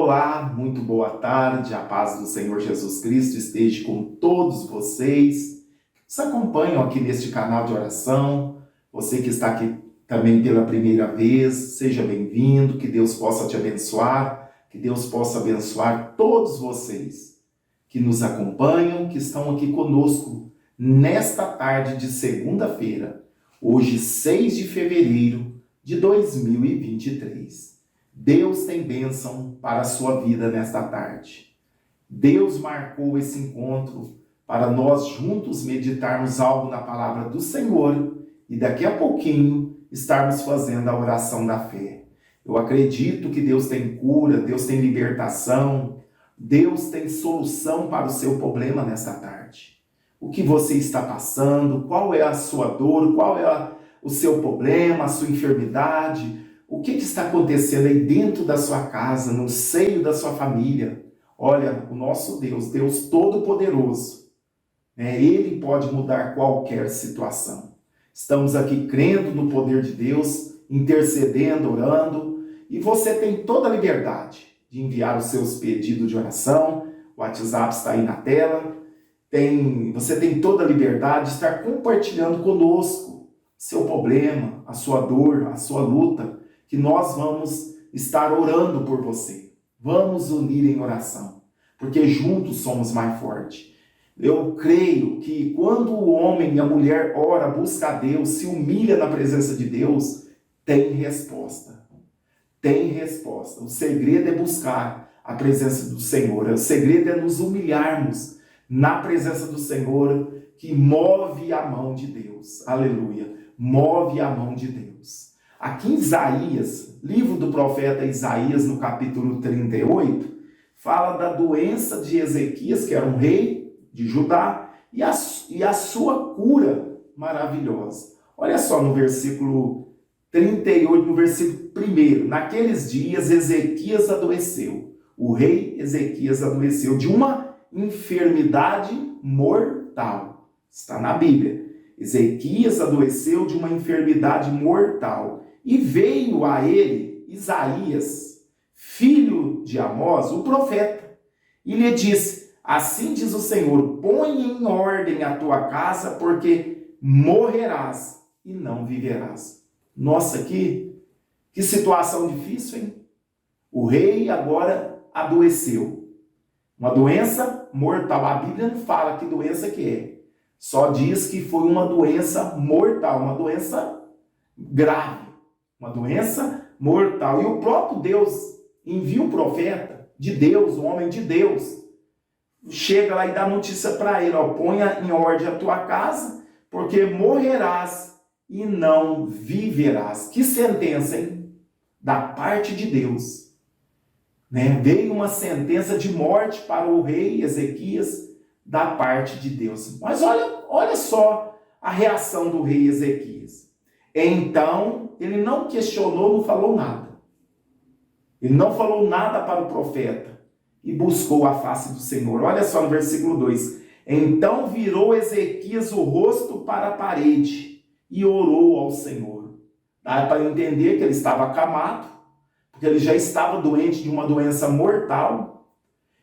Olá, muito boa tarde, a paz do Senhor Jesus Cristo esteja com todos vocês que nos acompanham aqui neste canal de oração. Você que está aqui também pela primeira vez, seja bem-vindo, que Deus possa te abençoar, que Deus possa abençoar todos vocês que nos acompanham, que estão aqui conosco nesta tarde de segunda-feira, hoje 6 de fevereiro de 2023. Deus tem bênção para a sua vida nesta tarde. Deus marcou esse encontro para nós juntos meditarmos algo na palavra do Senhor e daqui a pouquinho estarmos fazendo a oração da fé. Eu acredito que Deus tem cura, Deus tem libertação, Deus tem solução para o seu problema nesta tarde. O que você está passando, qual é a sua dor, qual é o seu problema, a sua enfermidade, o que está acontecendo aí dentro da sua casa, no seio da sua família? Olha, o nosso Deus, Deus Todo-Poderoso, Ele pode mudar qualquer situação. Estamos aqui crendo no poder de Deus, intercedendo, orando, e você tem toda a liberdade de enviar os seus pedidos de oração. O WhatsApp está aí na tela. Você tem toda a liberdade de estar compartilhando conosco seu problema, a sua dor, a sua luta, que nós vamos estar orando por você. Vamos unir em oração, porque juntos somos mais fortes. Eu creio que quando o homem e a mulher ora, busca a Deus, se humilha na presença de Deus, tem resposta. Tem resposta. O segredo é buscar a presença do Senhor. O segredo é nos humilharmos na presença do Senhor, que move a mão de Deus. Aleluia. Move a mão de Deus. Aqui em Isaías, livro do profeta Isaías, no capítulo 38, fala da doença de Ezequias, que era um rei de Judá, e a sua cura maravilhosa. Olha só no versículo 38, no versículo 1. Naqueles dias Ezequias adoeceu. O rei Ezequias adoeceu de uma enfermidade mortal. Está na Bíblia. Ezequias adoeceu de uma enfermidade mortal. E veio a ele Isaías, filho de Amós, o profeta, e lhe disse: assim diz o Senhor, põe em ordem a tua casa, porque morrerás e não viverás. Nossa, que situação difícil, hein? O rei agora adoeceu. Uma doença mortal. A Bíblia não fala que doença que é. Só diz que foi uma doença mortal, uma doença grave. Uma doença mortal. E o próprio Deus envia um profeta de Deus, um homem de Deus. Chega lá e dá notícia para ele. Ponha em ordem a tua casa, porque morrerás e não viverás. Que sentença, hein? Da parte de Deus. Veio uma sentença de morte para o rei Ezequias da parte de Deus. Mas olha só a reação do rei Ezequias. Então, ele não questionou, não falou nada. Ele não falou nada para o profeta e buscou a face do Senhor. Olha só no versículo 2. Então virou Ezequias o rosto para a parede e orou ao Senhor. Dá para entender que ele estava acamado, porque ele já estava doente de uma doença mortal.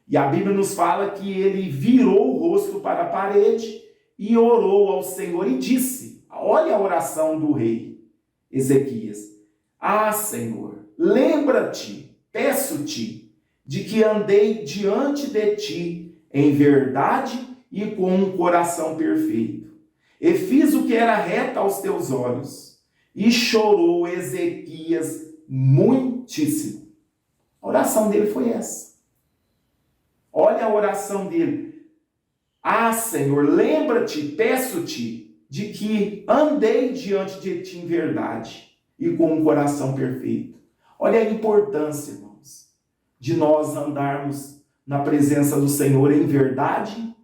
E a Bíblia nos fala que ele virou o rosto para a parede e orou ao Senhor e disse, olha a oração do rei Ezequias: ah, Senhor, lembra-te, peço-te, de que andei diante de ti em verdade e com um coração perfeito. E fiz o que era reto aos teus olhos. E chorou Ezequias muitíssimo. A oração dele foi essa. Olha a oração dele. Ah, Senhor, lembra-te, peço-te, de que andei diante de ti em verdade e com um coração perfeito. Olha a importância, irmãos, de nós andarmos na presença do Senhor em verdade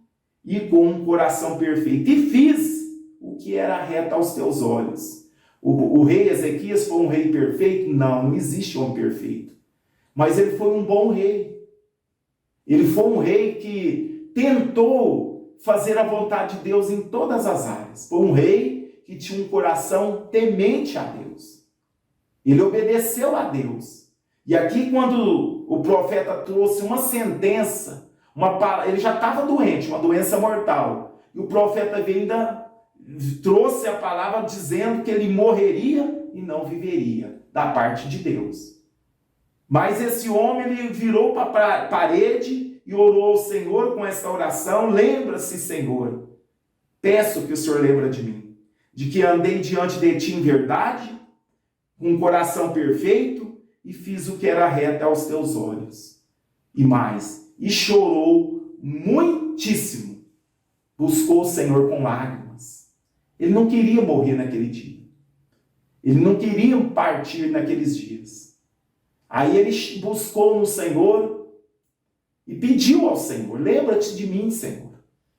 e com um coração perfeito. E fiz o que era reto aos teus olhos. O rei Ezequias foi um rei perfeito? Não existe homem perfeito. Mas ele foi um bom rei. Ele foi um rei que tentou fazer a vontade de Deus em todas as áreas. Foi um rei que tinha um coração temente a Deus. Ele obedeceu a Deus. E aqui, quando o profeta trouxe uma sentença, ele já estava doente, uma doença mortal. E o profeta veio ainda trouxe a palavra dizendo que ele morreria e não viveria, da parte de Deus. Mas esse homem, ele virou para a parede e orou ao Senhor com essa oração: lembra-se, Senhor, peço que o Senhor lembre de mim, de que andei diante de ti em verdade, com um coração perfeito, e fiz o que era reto aos teus olhos. E mais, e chorou muitíssimo, buscou o Senhor com lágrimas. Ele não queria morrer naquele dia. Ele não queria partir naqueles dias. Aí ele buscou no Senhor e pediu ao Senhor: lembra-te de mim, Senhor,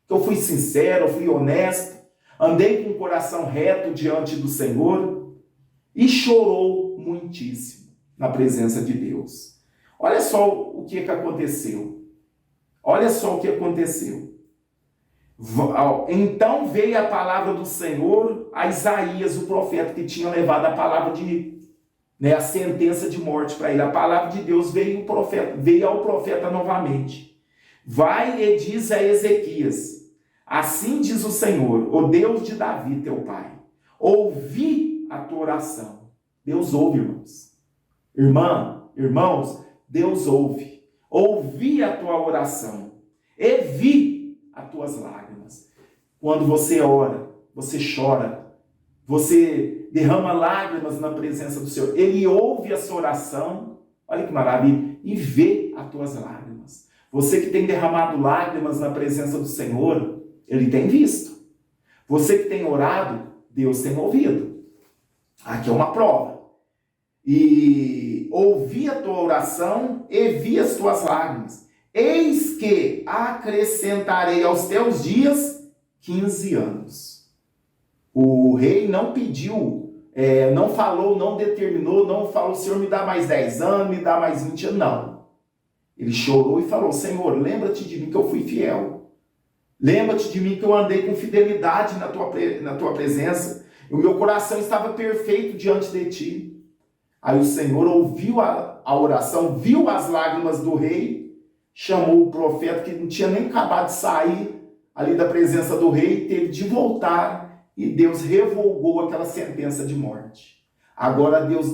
que eu fui sincero, eu fui honesto, andei com o coração reto diante do Senhor, e chorou muitíssimo na presença de Deus. Olha só o que aconteceu. Olha só o que aconteceu. Então veio a palavra do Senhor a Isaías, o profeta, que tinha levado a palavra a sentença de morte para ele. A palavra de Deus veio ao profeta novamente. Vai e diz a Ezequias: assim diz o Senhor, o Deus de Davi, teu pai, ouvi a tua oração. Deus ouve, irmãos. Irmãos, Deus ouve. Ouvi a tua oração e vi as tuas lágrimas. Quando você ora, você chora, você derrama lágrimas na presença do Senhor. Ele ouve a sua oração, olha que maravilha, e vê as tuas lágrimas. Você que tem derramado lágrimas na presença do Senhor, Ele tem visto. Você que tem orado, Deus tem ouvido. Aqui é uma prova. E ouvi a tua oração e vi as tuas lágrimas. Eis que acrescentarei aos teus dias 15 anos. O rei não pediu, não falou, não determinou, não falou: Senhor, me dá mais 10 anos, me dá mais 20 anos. Não. Ele chorou e falou: Senhor, lembra-te de mim que eu fui fiel. Lembra-te de mim que eu andei com fidelidade na tua presença. O meu coração estava perfeito diante de ti. Aí o Senhor ouviu a oração, viu as lágrimas do rei, chamou o profeta, que não tinha nem acabado de sair ali da presença do rei, teve de voltar, e Deus revogou aquela sentença de morte. Agora Deus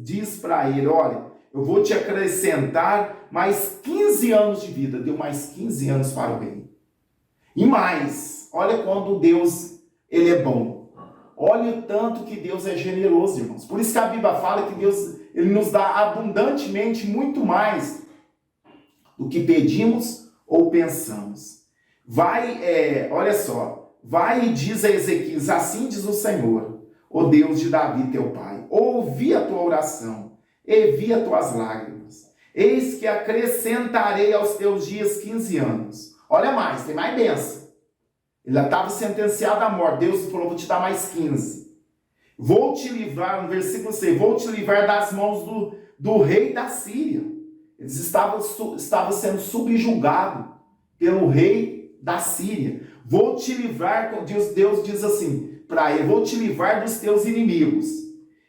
diz para ele: olha, eu vou te acrescentar mais 15 anos de vida. Deu mais 15 anos para o rei. E mais, olha quando Deus, ele é bom. Olha o tanto que Deus é generoso, irmãos. Por isso que a Bíblia fala que Deus, ele nos dá abundantemente muito mais do que pedimos ou pensamos. Olha só, vai e diz a Ezequias: assim diz o Senhor, o Deus de Davi, teu pai, ouvi a tua oração e vi as tuas lágrimas. Eis que acrescentarei aos teus dias 15 anos. Olha mais, tem mais bênção. Ele estava sentenciado à morte. Deus falou: vou te dar mais 15. Vou te livrar, no versículo 6, vou te livrar das mãos do rei da Síria. Eles estavam sendo subjugados pelo rei da Síria. Vou te livrar, Deus diz assim para ele: vou te livrar dos teus inimigos.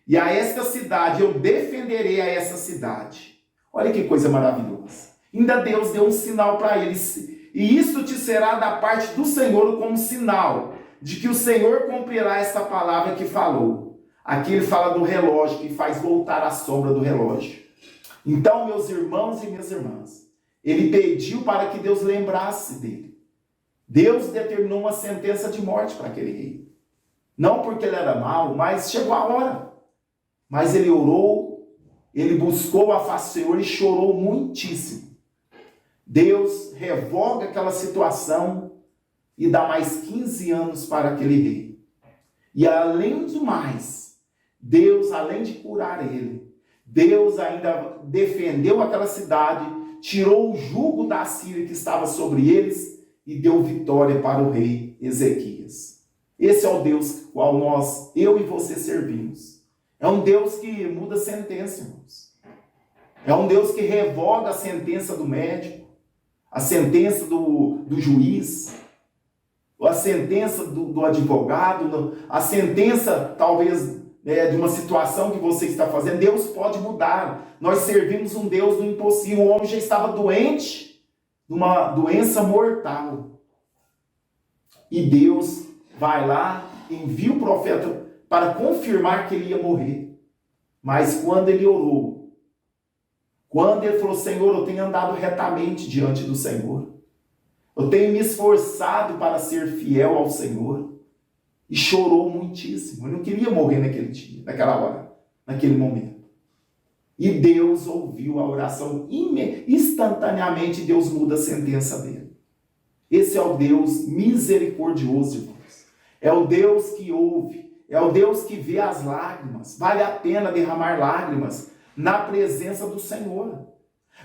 E a esta cidade, eu defenderei a essa cidade. Olha que coisa maravilhosa. Ainda Deus deu um sinal para eles. E isso te será da parte do Senhor como sinal de que o Senhor cumprirá esta palavra que falou. Aqui ele fala do relógio, que faz voltar a sombra do relógio. Então, meus irmãos e minhas irmãs, ele pediu para que Deus lembrasse dele. Deus determinou uma sentença de morte para aquele rei. Não porque ele era mau, mas chegou a hora. Mas ele orou, ele buscou a face do Senhor e chorou muitíssimo. Deus revoga aquela situação e dá mais 15 anos para aquele rei. E além do mais, Deus, além de curar ele, Deus ainda defendeu aquela cidade, tirou o jugo da Síria que estava sobre eles e deu vitória para o rei Ezequias. Esse é o Deus qual eu e você servimos. É um Deus que muda a sentença, irmãos. É um Deus que revoga a sentença do médico, a sentença do juiz, a sentença do advogado, a sentença, talvez, de uma situação que você está fazendo, Deus pode mudar. Nós servimos um Deus do impossível. O homem já estava doente, de uma doença mortal. E Deus vai lá, envia o profeta para confirmar que ele ia morrer. Mas quando ele orou, quando ele falou, Senhor, eu tenho andado retamente diante do Senhor, eu tenho me esforçado para ser fiel ao Senhor, e chorou muitíssimo. Ele não queria morrer naquele dia, naquela hora, naquele momento. E Deus ouviu a oração instantaneamente. Deus muda a sentença dele. Esse é o Deus misericordioso, irmãos. É o Deus que ouve. É o Deus que vê as lágrimas. Vale a pena derramar lágrimas na presença do Senhor.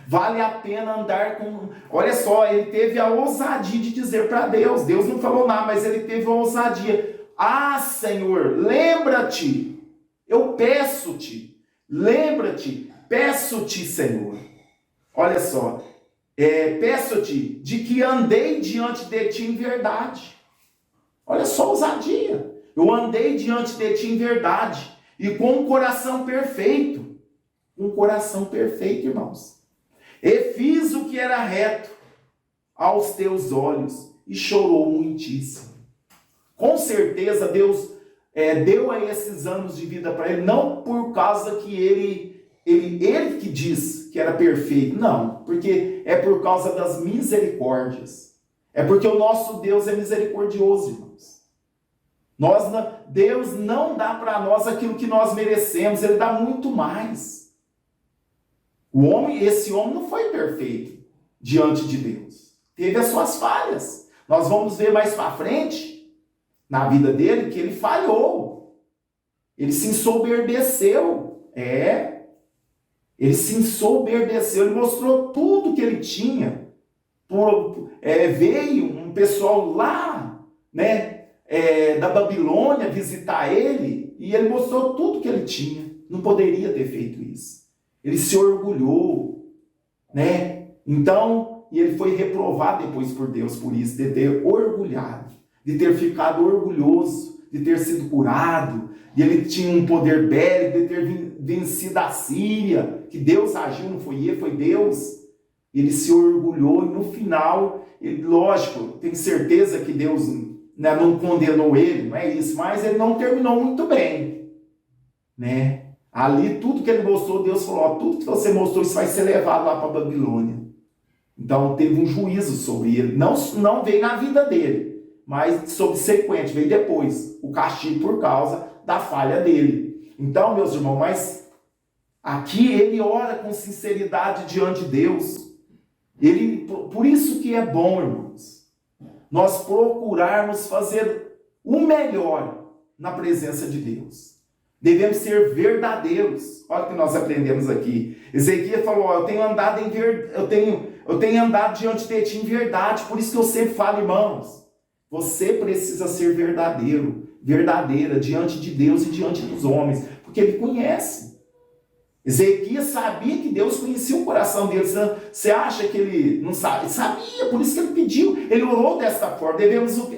Vale a pena andar com... Olha só, ele teve a ousadia de dizer para Deus. Deus não falou nada, mas ele teve a ousadia. Ah, Senhor, lembra-te, eu peço-te, lembra-te, peço-te, Senhor. Olha só, peço-te de que andei diante de ti em verdade. Olha só a ousadia. Eu andei diante de ti em verdade e com um coração perfeito. Um coração perfeito, irmãos. E fiz o que era reto aos teus olhos e chorou muitíssimo. Com certeza Deus deu a esses anos de vida para ele, não por causa que ele que diz que era perfeito, não, porque é por causa das misericórdias. É porque o nosso Deus é misericordioso, irmãos. Deus não dá para nós aquilo que nós merecemos, ele dá muito mais. Esse homem não foi perfeito diante de Deus. Teve as suas falhas. Nós vamos ver mais para frente, na vida dele, que ele falhou. Ele se ensoberbeceu. Ele se ensoberbeceu. Ele mostrou tudo que ele tinha. Veio um pessoal lá, da Babilônia visitar ele, e ele mostrou tudo que ele tinha. Não poderia ter feito isso. Ele se orgulhou, Então, e ele foi reprovado depois por Deus por isso, de ter orgulhado, de ter ficado orgulhoso, de ter sido curado, e ele tinha um poder bélico, de ter vencido a Síria, que Deus agiu, não foi ele, foi Deus. Ele se orgulhou e no final, lógico, tenho certeza que Deus não condenou ele, não é isso, mas ele não terminou muito bem, Ali, tudo que ele mostrou, Deus falou, tudo que você mostrou, isso vai ser levado lá para a Babilônia. Então, teve um juízo sobre ele. Não veio na vida dele, mas subsequente, veio depois. O castigo por causa da falha dele. Então, meus irmãos, mas aqui ele ora com sinceridade diante de Deus. Por isso que é bom, irmãos, nós procurarmos fazer o melhor na presença de Deus. Devemos ser verdadeiros. Olha o que nós aprendemos aqui. Ezequiel falou, eu tenho andado diante de ti em verdade. Por isso que eu sempre falo, irmãos, você precisa ser verdadeiro, verdadeira, diante de Deus e diante dos homens, porque ele conhece. Ezequiel sabia que Deus conhecia o coração dele. Você acha que ele não sabe? Ele sabia, por isso que ele pediu. Ele orou desta forma.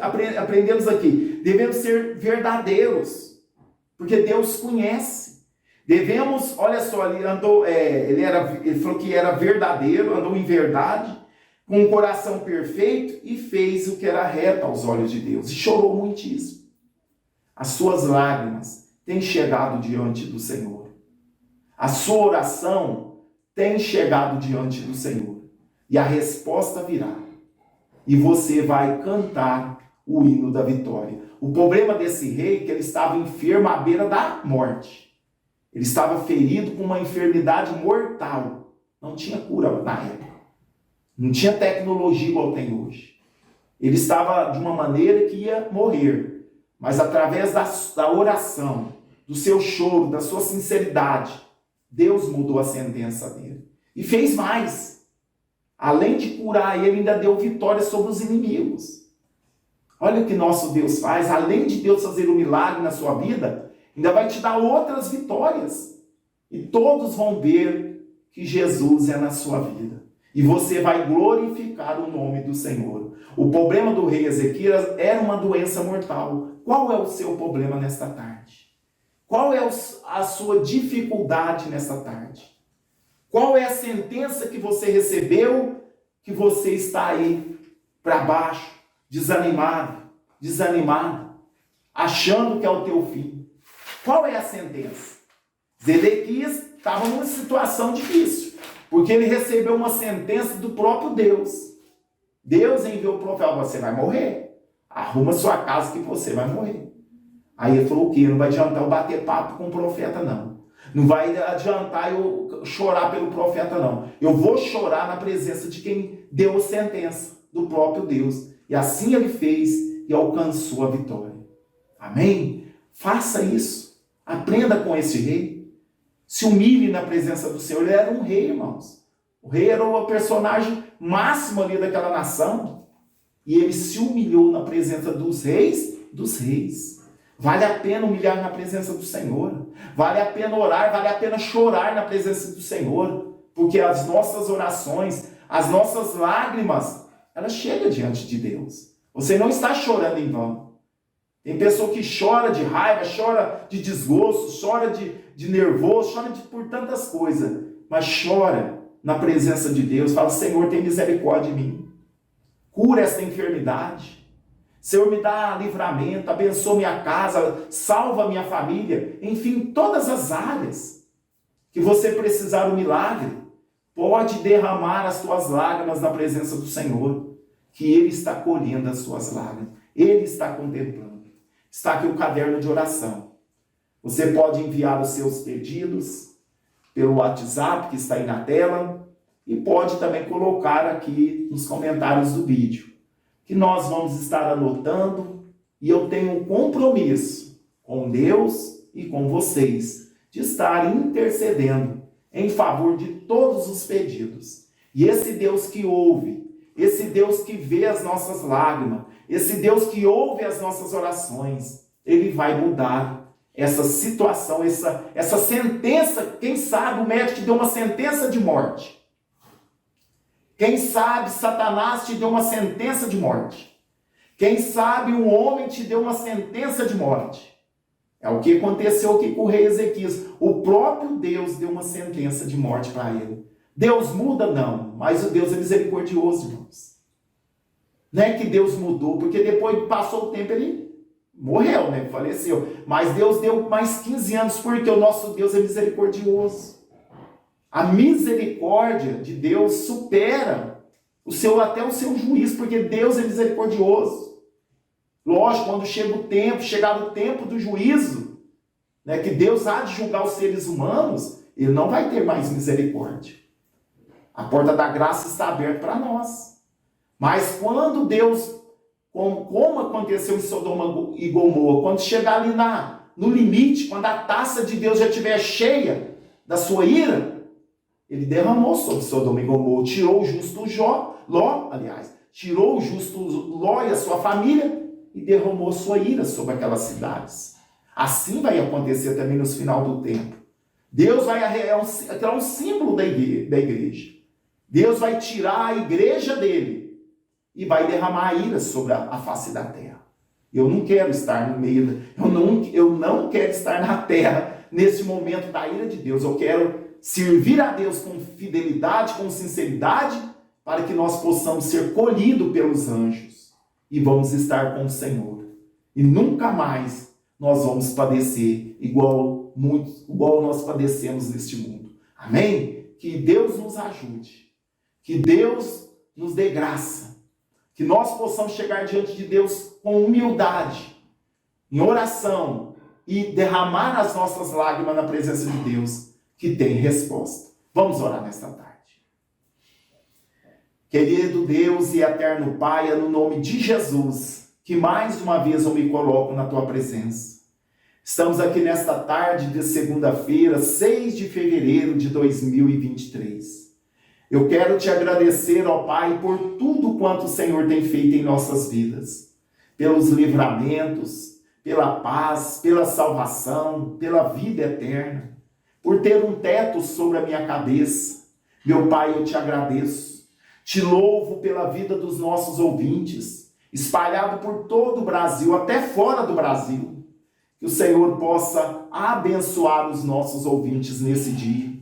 Aprendemos aqui. Devemos ser verdadeiros, porque Deus conhece. Devemos, olha só, ele falou que era verdadeiro, andou em verdade, com um coração perfeito e fez o que era reto aos olhos de Deus. E chorou muitíssimo. As suas lágrimas têm chegado diante do Senhor. A sua oração tem chegado diante do Senhor. E a resposta virá. E você vai cantar o hino da vitória. O problema desse rei é que ele estava enfermo à beira da morte. Ele estava ferido com uma enfermidade mortal. Não tinha cura na época. Não tinha tecnologia igual tem hoje. Ele estava de uma maneira que ia morrer. Mas através da oração, do seu choro, da sua sinceridade, Deus mudou a sentença dele. E fez mais. Além de curar ele, ainda deu vitória sobre os inimigos. Olha o que nosso Deus faz. Além de Deus fazer um milagre na sua vida, ainda vai te dar outras vitórias. E todos vão ver que Jesus é na sua vida. E você vai glorificar o nome do Senhor. O problema do rei Ezequias era uma doença mortal. Qual é o seu problema nesta tarde? Qual é a sua dificuldade nessa tarde? Qual é a sentença que você recebeu que você está aí para baixo, desanimado, achando que é o teu fim? Qual é a sentença? Zedequias estava numa situação difícil, porque ele recebeu uma sentença do próprio Deus. Deus enviou o profeta: você vai morrer, arruma sua casa que você vai morrer. Aí ele falou o quê? Não vai adiantar eu bater papo com o profeta, não. Não vai adiantar eu chorar pelo profeta, não. Eu vou chorar na presença de quem deu a sentença, do próprio Deus. E assim ele fez e alcançou a vitória. Amém? Faça isso. Aprenda com esse rei. Se humilhe na presença do Senhor. Ele era um rei, irmãos. O rei era o personagem máximo ali daquela nação. E ele se humilhou na presença dos reis. Vale a pena humilhar na presença do Senhor. Vale a pena orar, vale a pena chorar na presença do Senhor. Porque as nossas orações, as nossas lágrimas, elas chegam diante de Deus. Você não está chorando em vão. Tem pessoa que chora de raiva, chora de desgosto, chora de nervoso, chora por tantas coisas. Mas chora na presença de Deus. Fala: Senhor, tem misericórdia de mim. Cura essa enfermidade. Senhor, me dá livramento, abençoa minha casa, salva minha família. Enfim, todas as áreas que você precisar do milagre, pode derramar as tuas lágrimas na presença do Senhor, que Ele está colhendo as suas lágrimas. Ele está contemplando. Está aqui o caderno de oração. Você pode enviar os seus pedidos pelo WhatsApp, que está aí na tela, e pode também colocar aqui nos comentários do vídeo, que nós vamos estar anotando, e eu tenho um compromisso com Deus e com vocês de estar intercedendo em favor de todos os pedidos. E esse Deus que ouve, esse Deus que vê as nossas lágrimas, esse Deus que ouve as nossas orações, Ele vai mudar essa situação, essa sentença. Quem sabe o médico te deu uma sentença de morte. Quem sabe Satanás te deu uma sentença de morte. Quem sabe um homem te deu uma sentença de morte. É o que aconteceu aqui com o rei Ezequias. O próprio Deus deu uma sentença de morte para ele. Deus muda? Não. Mas o Deus é misericordioso, irmãos. Não é que Deus mudou, porque depois que passou o tempo ele morreu, né? Faleceu. Mas Deus deu mais 15 anos, porque o nosso Deus é misericordioso. A misericórdia de Deus supera até o seu juízo, porque Deus é misericordioso. Lógico, quando chegar o tempo do juízo, né, que Deus há de julgar os seres humanos, Ele não vai ter mais misericórdia. A porta da graça está aberta para nós. Mas quando Deus, como aconteceu em Sodoma e Gomorra, quando chegar ali no limite, quando a taça de Deus já estiver cheia da sua ira, Ele derramou sobre Sodoma e Gomorra, tirou o justo Ló, tirou o justo Ló e a sua família e derramou sua ira sobre aquelas cidades. Assim vai acontecer também no final do tempo. Deus vai criar um símbolo da igreja. Deus vai tirar a igreja dele e vai derramar a ira sobre a face da terra. Eu não quero estar no meio, eu não quero estar na terra nesse momento da ira de Deus. Eu quero servir a Deus com fidelidade, com sinceridade, para que nós possamos ser colhidos pelos anjos e vamos estar com o Senhor. E nunca mais nós vamos padecer igual nós padecemos neste mundo. Amém? Que Deus nos ajude. Que Deus nos dê graça. Que nós possamos chegar diante de Deus com humildade, em oração, e derramar as nossas lágrimas na presença de Deus, que tem resposta. Vamos orar nesta tarde. Querido Deus e eterno Pai, é no nome de Jesus que mais uma vez eu me coloco na Tua presença. Estamos aqui nesta tarde de segunda-feira, 6 de fevereiro de 2023. Eu quero Te agradecer, ó Pai, por tudo quanto o Senhor tem feito em nossas vidas. Pelos livramentos, pela paz, pela salvação, pela vida eterna. Por ter um teto sobre a minha cabeça. Meu Pai, eu Te agradeço. Te louvo pela vida dos nossos ouvintes, espalhado por todo o Brasil, até fora do Brasil. Que o Senhor possa abençoar os nossos ouvintes nesse dia.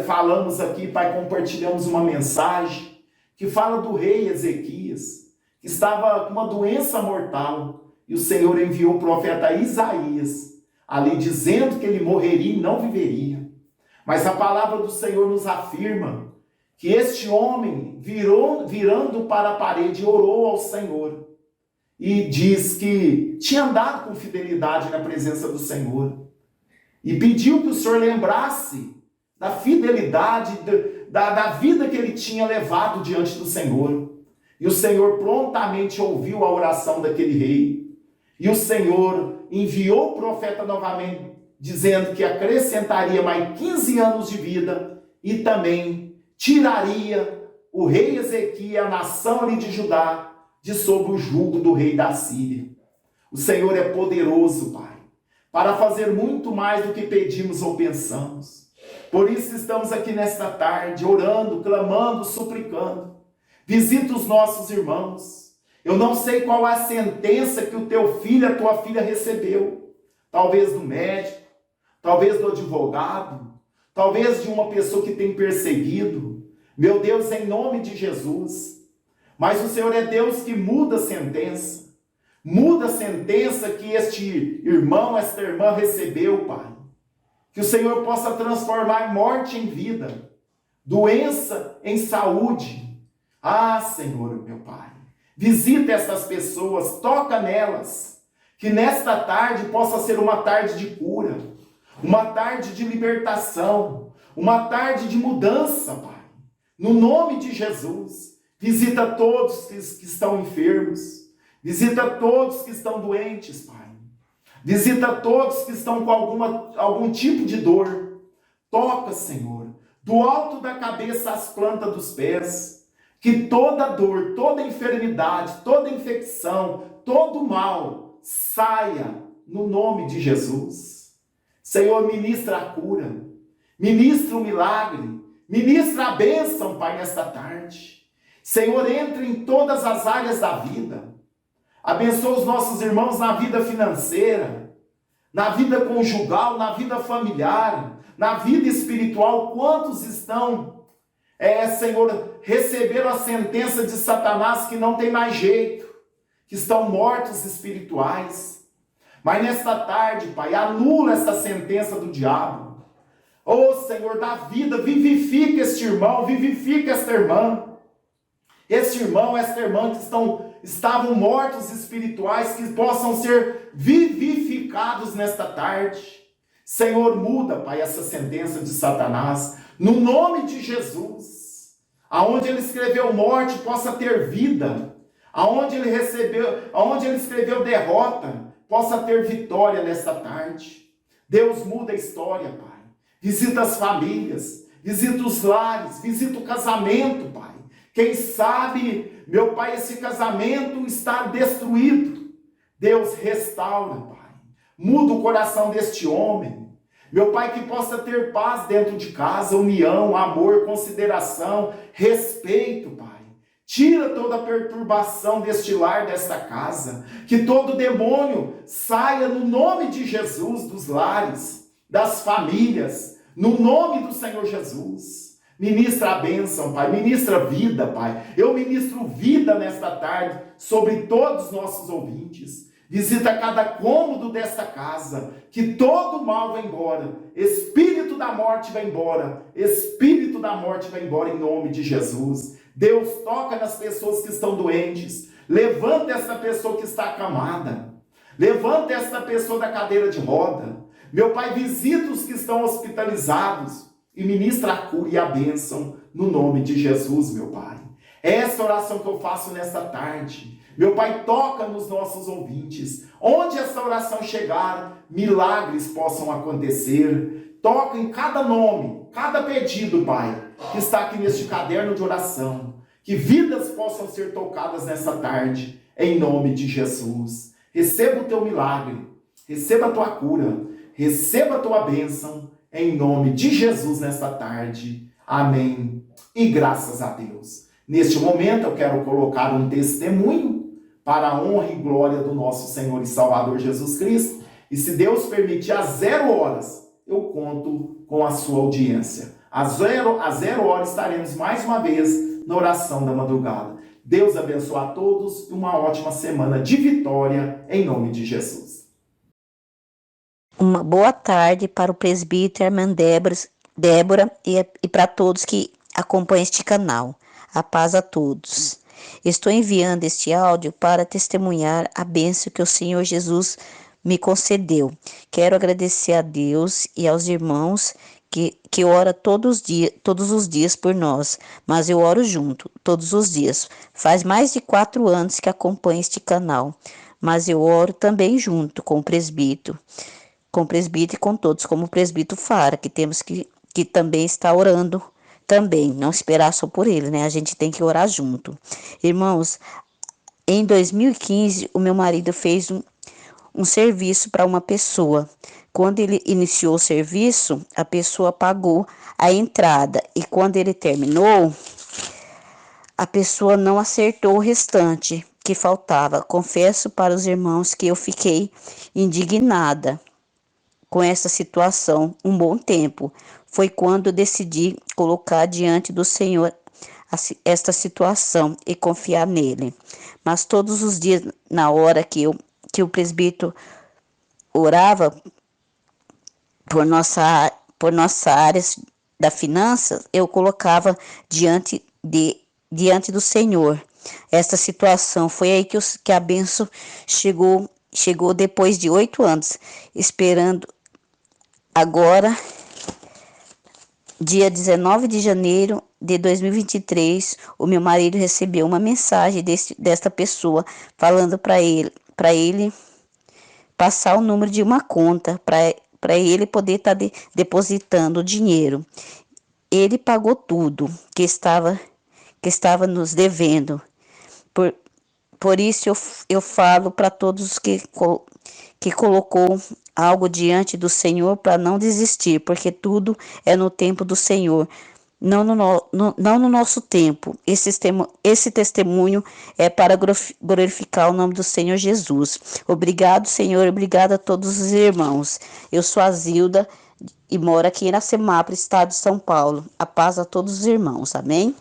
Falamos aqui, Pai, compartilhamos uma mensagem que fala do rei Ezequias, que estava com uma doença mortal, e o Senhor enviou o profeta Isaías, ali dizendo que ele morreria e não viveria. Mas a palavra do Senhor nos afirma que este homem, virando para a parede, orou ao Senhor, e diz que tinha andado com fidelidade na presença do Senhor, e pediu que o Senhor lembrasse da fidelidade, da vida que ele tinha levado diante do Senhor. E o Senhor prontamente ouviu a oração daquele rei. E o Senhor enviou o profeta novamente, dizendo que acrescentaria mais 15 anos de vida e também tiraria o rei Ezequias, a nação ali de Judá, de sob o jugo do rei da Síria. O Senhor é poderoso, Pai, para fazer muito mais do que pedimos ou pensamos. Por isso estamos aqui nesta tarde, orando, clamando, suplicando. Visita os nossos irmãos. Eu não sei qual é a sentença que o teu filho, a tua filha recebeu. Talvez do médico, talvez do advogado, talvez de uma pessoa que tem perseguido. Meu Deus, em nome de Jesus. Mas o Senhor é Deus que muda a sentença. Muda a sentença que este irmão, esta irmã recebeu, Pai. Que o Senhor possa transformar morte em vida, doença em saúde. Ah, Senhor, meu Pai, visita essas pessoas, toca nelas. Que nesta tarde possa ser uma tarde de cura, uma tarde de libertação, uma tarde de mudança, Pai. No nome de Jesus, visita todos que estão enfermos, visita todos que estão doentes, Pai. Visita todos que estão com algum tipo de dor. Toca, Senhor, do alto da cabeça às plantas dos pés. Que toda dor, toda enfermidade, toda infecção, todo mal saia no nome de Jesus. Senhor, ministra a cura, ministra o milagre, ministra a bênção, Pai, nesta tarde. Senhor, entre em todas as áreas da vida. Abençoa os nossos irmãos na vida financeira, na vida conjugal, na vida familiar, na vida espiritual. Quantos estão, Senhor, receberam a sentença de Satanás que não tem mais jeito, que estão mortos espirituais. Mas nesta tarde, Pai, anula essa sentença do diabo. Oh, Senhor, dá vida, vivifica este irmão, vivifica esta irmã. Este irmão, esta irmã que estavam mortos espirituais, que possam ser vivificados nesta tarde. Senhor, muda, Pai, essa sentença de Satanás, no nome de Jesus. Aonde ele escreveu morte, possa ter vida. Aonde ele escreveu derrota, possa ter vitória nesta tarde. Deus, muda a história, Pai. Visita as famílias, visita os lares, visita o casamento, Pai. Quem sabe, meu Pai, esse casamento está destruído. Deus, restaura, Pai. Muda o coração deste homem. Meu Pai, que possa ter paz dentro de casa, união, amor, consideração, respeito, Pai. Tira toda a perturbação deste lar, desta casa. Que todo demônio saia no nome de Jesus dos lares, das famílias, no nome do Senhor Jesus. Ministra a bênção, Pai. Ministra vida, Pai. Eu ministro vida nesta tarde sobre todos os nossos ouvintes. Visita cada cômodo desta casa. Que todo mal vá embora. Espírito da morte vá embora. Espírito da morte vá embora em nome de Jesus. Deus, toca nas pessoas que estão doentes. Levanta essa pessoa que está acamada. Levanta essa pessoa da cadeira de roda. Meu Pai, visita os que estão hospitalizados. E ministra a cura e a bênção no nome de Jesus, meu Pai. Essa oração que eu faço nesta tarde. Meu Pai, toca nos nossos ouvintes. Onde essa oração chegar, milagres possam acontecer. Toca em cada nome, cada pedido, Pai, que está aqui neste caderno de oração. Que vidas possam ser tocadas nessa tarde, em nome de Jesus. Receba o teu milagre, receba a tua cura, receba a tua bênção, em nome de Jesus nesta tarde. Amém. E graças a Deus. Neste momento eu quero colocar um testemunho para a honra e glória do nosso Senhor e Salvador Jesus Cristo. E se Deus permitir, às 0 horas, eu conto com a sua audiência. Às 0 horas estaremos mais uma vez na oração da madrugada. Deus abençoe a todos e uma ótima semana de vitória, em nome de Jesus. Uma boa tarde para o presbítero Irmã Débora e para todos que acompanham este canal. A paz a todos. Estou enviando este áudio para testemunhar a bênção que o Senhor Jesus me concedeu. Quero agradecer a Deus e aos irmãos que ora todos os dias por nós, mas eu oro junto, todos os dias. Faz mais de 4 anos que acompanho este canal, mas eu oro também junto com o presbítero e com todos, como o presbítero Fara, que temos que também está orando também, não esperar só por ele, né? A gente tem que orar junto. Irmãos, em 2015, o meu marido fez um serviço para uma pessoa. Quando ele iniciou o serviço, a pessoa pagou a entrada e quando ele terminou, a pessoa não acertou o restante que faltava. Confesso para os irmãos que eu fiquei indignada com essa situação um bom tempo. Foi quando eu decidi colocar diante do Senhor esta situação e confiar nele. Mas todos os dias, na hora que o presbítero orava por nossa área da finança, eu colocava diante do Senhor esta situação. Foi aí que a bênção chegou depois de 8 anos, esperando. Agora, dia 19 de janeiro de 2023, o meu marido recebeu uma mensagem desta pessoa falando para ele passar o número de uma conta para ele poder estar depositando o dinheiro. Ele pagou tudo que estava nos devendo. Por isso eu falo para todos que colocou algo diante do Senhor para não desistir, porque tudo é no tempo do Senhor, não no nosso tempo. Esse testemunho é para glorificar o nome do Senhor Jesus. Obrigado, Senhor, obrigado a todos os irmãos. Eu sou a Zilda e moro aqui em Iracemapa, estado de São Paulo. A paz a todos os irmãos, amém?